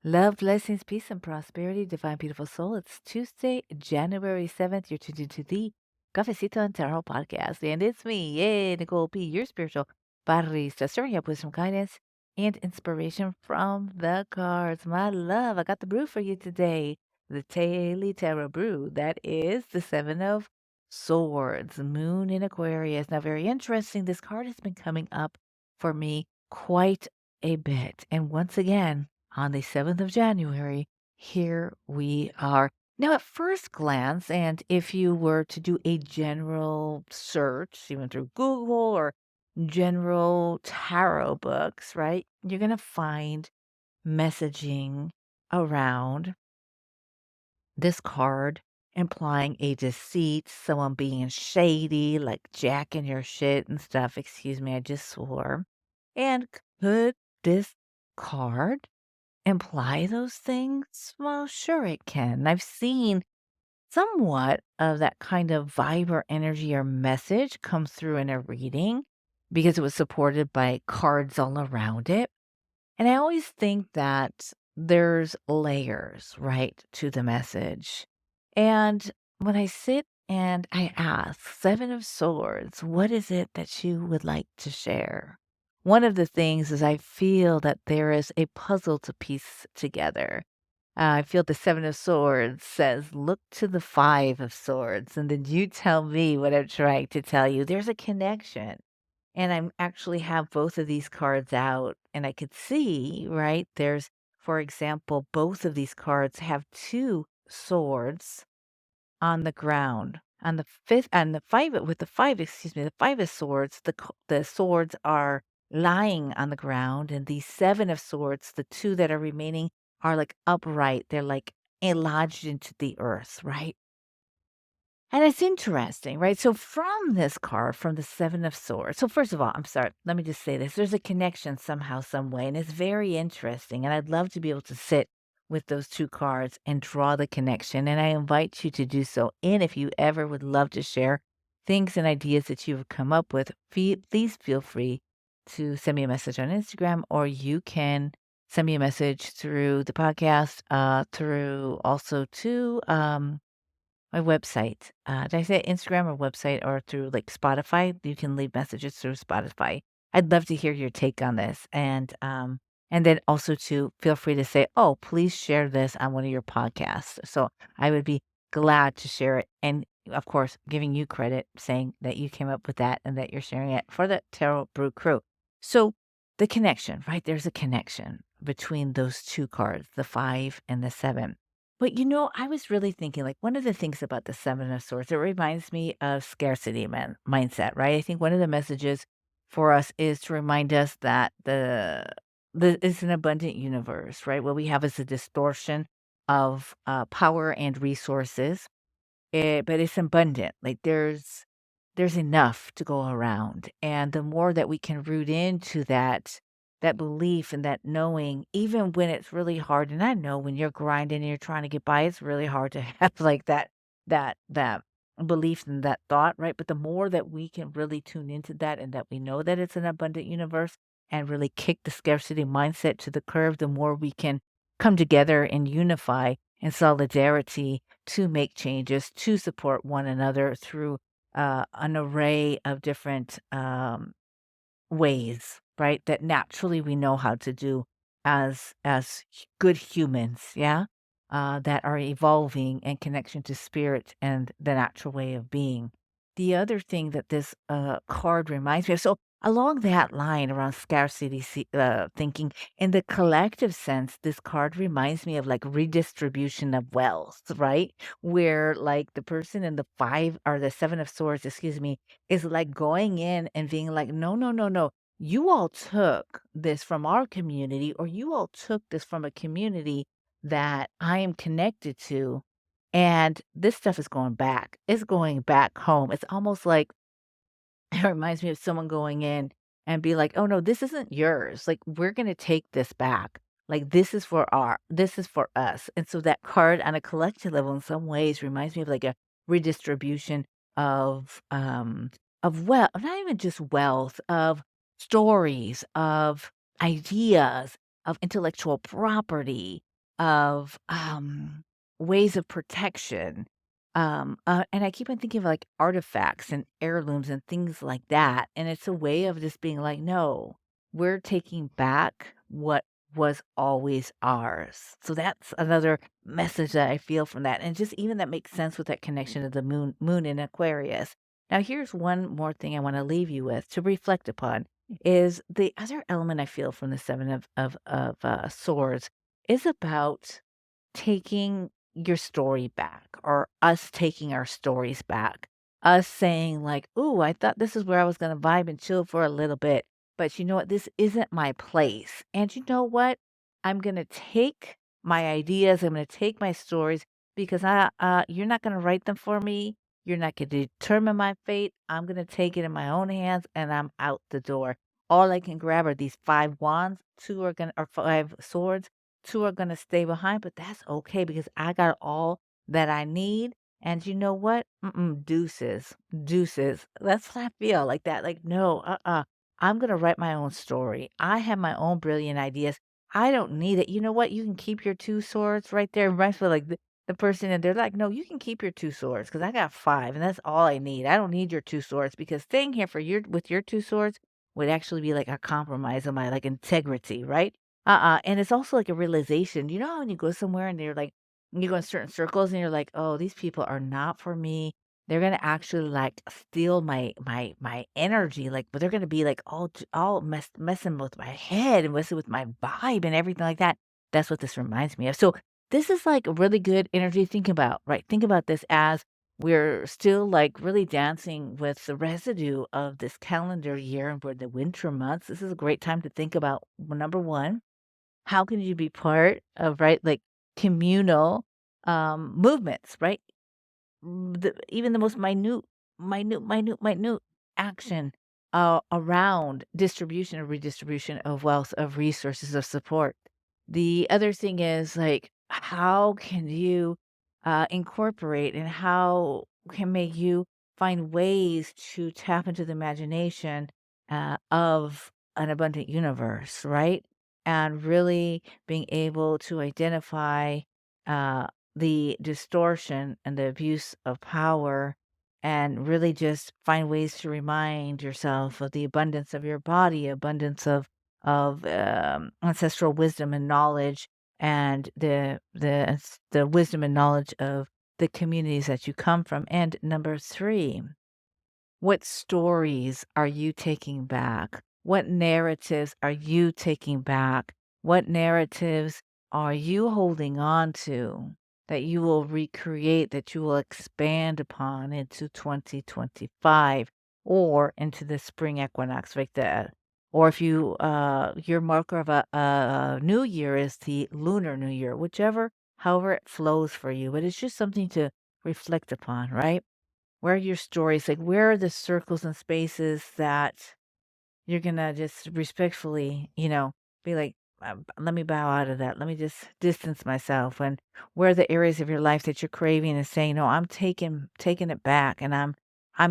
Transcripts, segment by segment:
Love, blessings, peace, and prosperity, divine, beautiful soul. It's Tuesday, January 7th. You're tuned into the Cafecito and Tarot podcast. And it's me, yay, Nicole P, your spiritual barista, stirring up with some guidance and inspiration from the cards. My love, I got the brew for you today. The Daily Tarot Brew. That is the Seven of Swords, Moon in Aquarius. Now, very interesting. This card has been coming up for me quite a bit. And once again, on the 7th of January, here we are. Now, at first glance, and if you were to do a general search, even through Google or general tarot books, right, you're going to find messaging around this card implying a deceit, someone being shady, like jacking your shit and stuff. Excuse me, I just swore. And could this card imply those things? Well, sure it can. I've seen somewhat of that kind of vibe or energy or message come through in a reading because it was supported by cards all around it. And I always think that there's layers, right, to the message. And when I sit and I ask, Seven of Swords, what is it that you would like to share? One of the things is I feel that there is a puzzle to piece together. I feel the Seven of Swords says, look to the Five of Swords, and then you tell me what I'm trying to tell you. There's a connection. And I'm actually have both of these cards out and I could see, right? There's, for example, both of these cards have two swords on the ground. On the fifth and the five with the five, excuse me, the five of swords, the swords are lying on the ground, and the seven of swords, the two that are remaining, are like upright. They're like lodged into the earth, right? And it's interesting, right? So from this card, from the Seven of Swords. So first of all, I'm sorry, let me just say this. There's a connection somehow, some way, and it's very interesting. And I'd love to be able to sit with those two cards and draw the connection. And I invite you to do so. And if you ever would love to share things and ideas that you've come up with, please feel free to send me a message on Instagram, or you can send me a message through the podcast, through also to my website. Did I say Instagram or website or through like Spotify? You can leave messages through Spotify. I'd love to hear your take on this. And then also to feel free to say, oh, please share this on one of your podcasts. So I would be glad to share it. And of course, giving you credit, saying that you came up with that and that you're sharing it for the Tarot Brew crew. So the connection, right? There's a connection between those two cards, the five and the seven. But, I was really thinking, like, one of the things about the Seven of Swords, it reminds me of scarcity mindset, right? I think one of the messages for us is to remind us that it's an abundant universe, right? What we have is a distortion of power and resources, but it's abundant. Like there's enough to go around. And the more that we can root into that belief and that knowing, even when it's really hard, and I know when you're grinding and you're trying to get by, it's really hard to have like that belief and that thought, right? But the more that we can really tune into that and that we know that it's an abundant universe and really kick the scarcity mindset to the curb, the more we can come together and unify in solidarity to make changes, to support one another through an array of different ways, right? That naturally we know how to do as good humans, yeah, that are evolving in connection to spirit and the natural way of being. The other thing that this card reminds me of, so along that line around scarcity thinking, in the collective sense, this card reminds me of like redistribution of wealth, right? Where like the person in the five or the seven of swords, excuse me, is like going in and being like, no, no, no, no. You all took this from our community, or you all took this from a community that I am connected to. And this stuff is going back. It's going back home. It's almost like it reminds me of someone going in and be like, "Oh no, this isn't yours. Like we're gonna take this back. Like this is for us." And so that card on a collective level in some ways reminds me of like a redistribution of wealth, not even just wealth, of stories, of ideas, of intellectual property. of ways of protection. And I keep on thinking of like artifacts and heirlooms and things like that. And it's a way of just being like, no, we're taking back what was always ours. So that's another message that I feel from that. And just even that makes sense with that connection to the moon in Aquarius. Now, here's one more thing I want to leave you with to reflect upon is the other element I feel from the seven of swords is about taking your story back or us taking our stories back. Us saying like, "Ooh, I thought this is where I was gonna vibe and chill for a little bit, but you know what? This isn't my place. And you know what? I'm gonna take my ideas, I'm gonna take my stories because you're not gonna write them for me. You're not gonna determine my fate. I'm gonna take it in my own hands and I'm out the door. All I can grab are these five wands, two are gonna or five swords, two are gonna stay behind, but that's okay because I got all that I need. And you know what? Deuces, deuces. That's how I feel like that. Like, no, I'm gonna write my own story. I have my own brilliant ideas. I don't need it. You know what? You can keep your two swords right there. Reminds me of, like the person, and they're like, no, you can keep your two swords because I got five, and that's all I need. I don't need your two swords because staying here for your with your two swords would actually be like a compromise of my like integrity, right? And it's also like a realization. You know how when you go somewhere and they're like, you go in certain circles and you're like, oh, these people are not for me. They're gonna actually like steal my energy, like, but they're gonna be like all messing with my head and messing with my vibe and everything like that. That's what this reminds me of. So this is like a really good energy to think about, right? Think about this as we're still like really dancing with the residue of this calendar year and we're the winter months. This is a great time to think about well, number one, how can you be part of, right, like, communal, movements, right? Even the most minute action, around distribution or redistribution of wealth, of resources, of support. The other thing is, like, how can you, incorporate and how can make you find ways to tap into the imagination, of an abundant universe, right? And really being able to identify, uh the distortion and the abuse of power and really just find ways to remind yourself of the abundance of your body, abundance of ancestral wisdom and knowledge and the wisdom and knowledge of the communities that you come from. And number three, what stories are you taking back? What narratives are you taking back? What narratives are you holding on to that you will recreate, that you will expand upon into 2025 or into the spring equinox like that? Or if you your marker of a new year is the lunar new year, whichever, however it flows for you. But it's just something to reflect upon, right? Where are your stories? Like, where are the circles and spaces that you're gonna just respectfully, be like, let me bow out of that. Let me just distance myself. And where are the areas of your life that you're craving and saying, no, I'm taking it back and I'm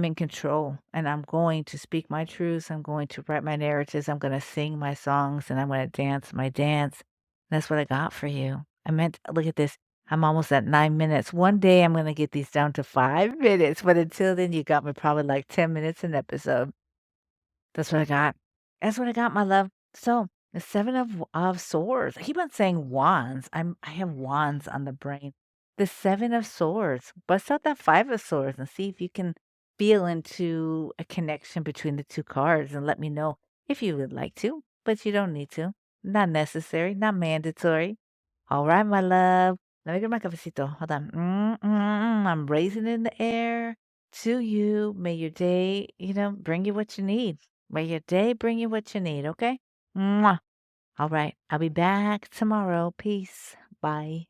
in control and I'm going to speak my truths. I'm going to write my narratives. I'm going to sing my songs and I'm going to dance my dance. That's what I got for you. Look at this. I'm almost at 9 minutes. One day I'm going to get these down to 5 minutes. But until then, you got me probably like 10 minutes an episode. That's what I got. That's what I got, my love. So the seven of swords. I keep on saying wands. I have wands on the brain. The seven of swords. Bust out that five of swords and see if you can feel into a connection between the two cards and let me know if you would like to, but you don't need to. Not necessary, not mandatory. All right, my love. Let me get my cafecito. Hold on. I'm raising it in the air to you. May your day, bring you what you need. May your day bring you what you need, okay? Mwah. All right. I'll be back tomorrow. Peace. Bye.